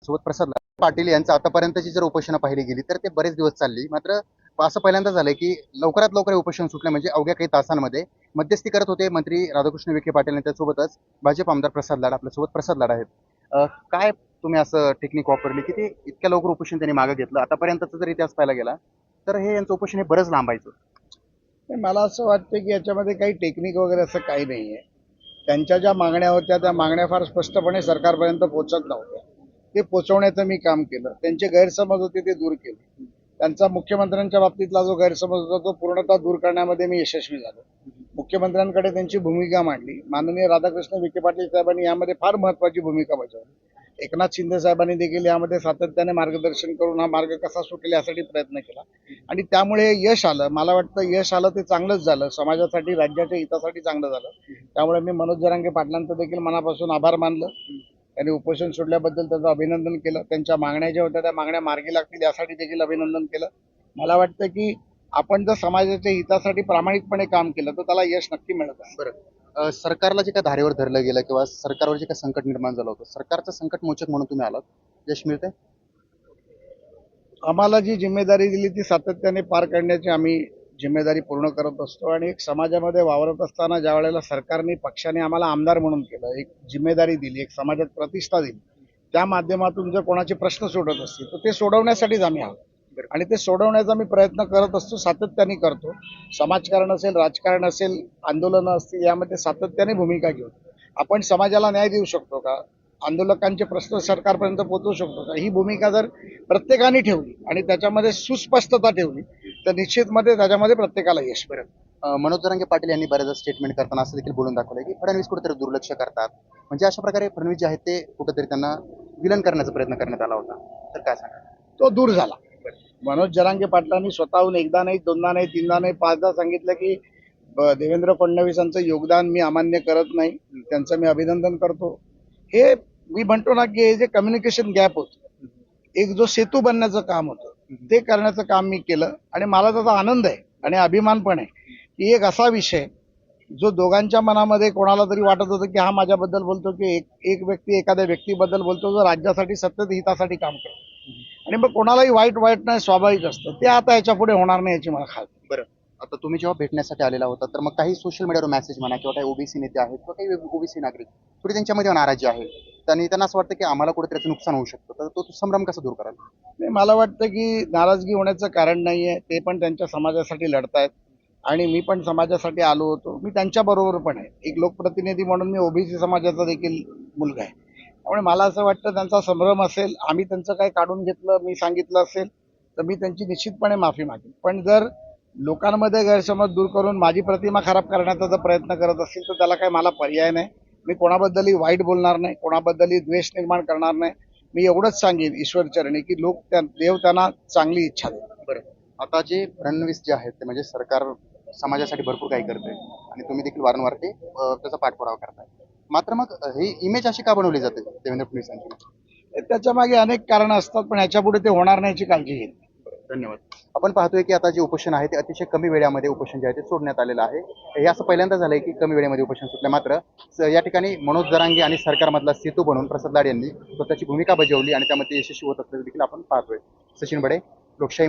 सोबत प्रसाद पाटील यांचं आतापर्यंतची जर उपोषणं पाहिली गेली तर ते बरेच दिवस चालली. मात्र असं पहिल्यांदा झालंय की लवकरात लवकर हे उपोषण सुटलं म्हणजे अवघ्या काही तासांमध्ये. मध्यस्थी करत होते मंत्री राधाकृष्ण विखे पाटील आणि त्यासोबतच भाजप आमदार प्रसाद लाड. आपल्यासोबत प्रसाद लाड आहेत. काय तुम्ही असं टेक्निक वापरली की ते इतक्या लवकर उपोषण त्यांनी मागे घेतलं? आतापर्यंतचा जर इतिहास पाहायला गेला तर हे यांचं उपोषण हे बरंच लांबायचं. नाही, मला असं वाटतं की याच्यामध्ये काही टेक्निक वगैरे असं काही नाही आहे. त्यांच्या ज्या मागण्या होत्या त्या मागण्या फार स्पष्टपणे सरकारपर्यंत पोहोचत नव्हत्या. ते पोहोचवण्याचं मी काम केलं. त्यांचे गैरसमज होते ते दूर केले. त्यांचा मुख्यमंत्र्यांच्या बाबतीतला जो गैरसमज होता तो पूर्णतः दूर करण्यामध्ये मी यशस्वी झालो. मुख्यमंत्र्यांकडे त्यांची भूमिका मांडली. माननीय राधाकृष्ण विखे पाटील साहेबांनी यामध्ये फार महत्वाची भूमिका बजावली. एकनाथ शिंदे साहेबांनी देखील यामध्ये सातत्याने मार्गदर्शन करून हा मार्ग कसा सुटेल यासाठी प्रयत्न केला आणि त्यामुळे यश आलं. मला वाटतं यश आलं ते चांगलंच झालं. समाजासाठी, राज्याच्या हितासाठी चांगलं झालं. त्यामुळे मी मनोज जरांगे पाटलांचं देखील मनापासून आभार मानलं. त्यांनी उपोषण सोडल्याबद्दल त्याचं अभिनंदन केलं. त्यांच्या मागण्या ज्या होत्या त्या मागण्या मार्गी लागतील यासाठी देखील अभिनंदन केलं. मला वाटतं की आपण जर समाजाच्या हितासाठी प्रामाणिकपणे काम केलं तर त्याला यश नक्की मिळत आहे. बरं, सरकारला जे काही धारेवर धरलं गेलं किंवा सरकारवर जे काही संकट निर्माण झालं होतं, सरकारचं संकट मोचक म्हणून तुम्ही आलात, यश मिळतंय? आम्हाला जी जिम्मेदारी दिली ती सातत्याने पार करण्याची आम्ही जिम्मेदारी पूर्ण करत असतो आणि एक समाजामध्ये वावरत असताना ज्या वेळेला सरकारने, पक्षाने आम्हाला आमदार म्हणून केलं, एक जिम्मेदारी दिली, एक समाजात प्रतिष्ठा दिली, त्या माध्यमातून जर कोणाचे प्रश्न सोडत असतील तर ते सोडवण्यासाठीच आम्ही आहोत आणि ते सोडवण्याचा मी प्रयत्न करत असतो, सातत्याने करतो. समाजकारण असेल, राजकारण असेल, आंदोलनं असतील, यामध्ये सातत्याने भूमिका घेऊ. आपण समाजाला न्याय देऊ शकतो का? आंदोलकांचे प्रश्न सरकारपर्यंत पोहोचवू शकतो का? ही भूमिका जर प्रत्येकाने ठेवली आणि त्याच्यामध्ये सुस्पष्टता ठेवली तर निश्चितमध्ये त्याच्यामध्ये प्रत्येकाला यश मिळेल. मनोज जरांगे पाटील यांनी बऱ्याचदा स्टेटमेंट करताना असं देखील बोलून दाखवलंय की फडणवीस कुठेतरी दुर्लक्ष करतात. म्हणजे अशा प्रकारे फडणवीस जे आहेत ते कुठेतरी त्यांना विलन करण्याचा प्रयत्न करण्यात आला होता. तर काय सांगा? तो दूर झाला. मनोज जरांगे पाटलांनी स्वतःहून एकदा नाही, दोनदा नाही, तीनदा नाही, पाचदा सांगितलं की देवेंद्र फडणवीसांचं योगदान मी अमान्य करत नाही, त्यांचं मी अभिनंदन करतो. हे मी म्हणतो ना की हे जे कम्युनिकेशन गॅप होतं, एक जो सेतू बनण्याचं काम होतं ते करण्याचं काम मी केलं आणि मला त्याचा आनंद आहे आणि अभिमान पण आहे की एक असा विषय जो दोघांच्या मनामध्ये कोणाला तरी वाटत होतं की हा माझ्याबद्दल बोलतो की एक व्यक्ती एखाद्या व्यक्तीबद्दल बोलतो जो राज्यासाठी, सतत हितासाठी काम करतो आणि मग कोणालाही वाईट नाही, स्वाभाविक असतं. ते आता याच्या पुढे होणार नाही याची मला खात्री. बरं, आता तुम्ही जेव्हा भेटण्यासाठी आलेला होता तर मग काही सोशल मीडियावर मेसेज म्हणा किंवा काही ओबीसी नेते आहेत किंवा काही ओबीसी नागरिक थोडी त्यांच्यामध्ये नाराजी आहे आणि त्यांना असं वाटतं की आम्हाला कुठे त्याचं नुकसान होऊ शकतं, तर तो संभ्रम कसा दूर कराल? नाही, मला वाटतं की नाराजगी होण्याचं कारण नाहीये. ते पण त्यांच्या समाजासाठी लढतायत आणि मी पण समाजासाठी आलो होतो. मी त्यांच्या बरोबर पण आहे. एक लोकप्रतिनिधी म्हणून मी ओबीसी समाजाचा देखील मुलगा आहे. त्यामुळे मला असं वाटतं त्यांचा संभ्रम असेल, आम्ही त्यांचं काही काढून घेतलं, मी सांगितलं असेल तर मी त्यांची निश्चितपणे माफी मागेन. पण जर लोकांमध्ये गैरसमज दूर करून माझी प्रतिमा खराब करण्याचा जर प्रयत्न करत असतील तर त्याला काही मला पर्याय नाही. मी कोणाबद्दलही वाईट बोलणार नाही, कोणाबद्दलही द्वेष निर्माण करणार नाही. मी एवढंच सांगेन ईश्वरचरणी की देव त्यांना चांगली इच्छा दे. बरं, आता जे फडणवीस जे आहेत ते म्हणजे सरकार समाजासाठी भरपूर काही करते आणि तुम्ही देखील वारंवार ते त्याचा पाठपुरावा करताय. मात्र मग ही इमेज अशी का बनवली जाते देवेंद्र फडणवीस यांची? त्याच्या मागे अनेक कारणं असतात पण ह्याच्या पुढे ते होणार नाही याची काळजी घेईन. धन्यवाद. आपण पाहतोय की आता जे उपोषण आहे ते अतिशय कमी वेळामध्ये उपोषण जे आहे ते सोडण्यात आलेलं आहे. हे असं पहिल्यांदा झालंय की कमी वेळेमध्ये उपोषण सुटलं. मात्र या ठिकाणी मनोज जरांगे आणि सरकारमधला सेतू बनून प्रसाद लाड यांनी स्वतःची भूमिका बजावली आणि त्यामध्ये यशस्वी होत असल्याचं देखील आपण पाहतोय. सचिन बडे, लोकशाही.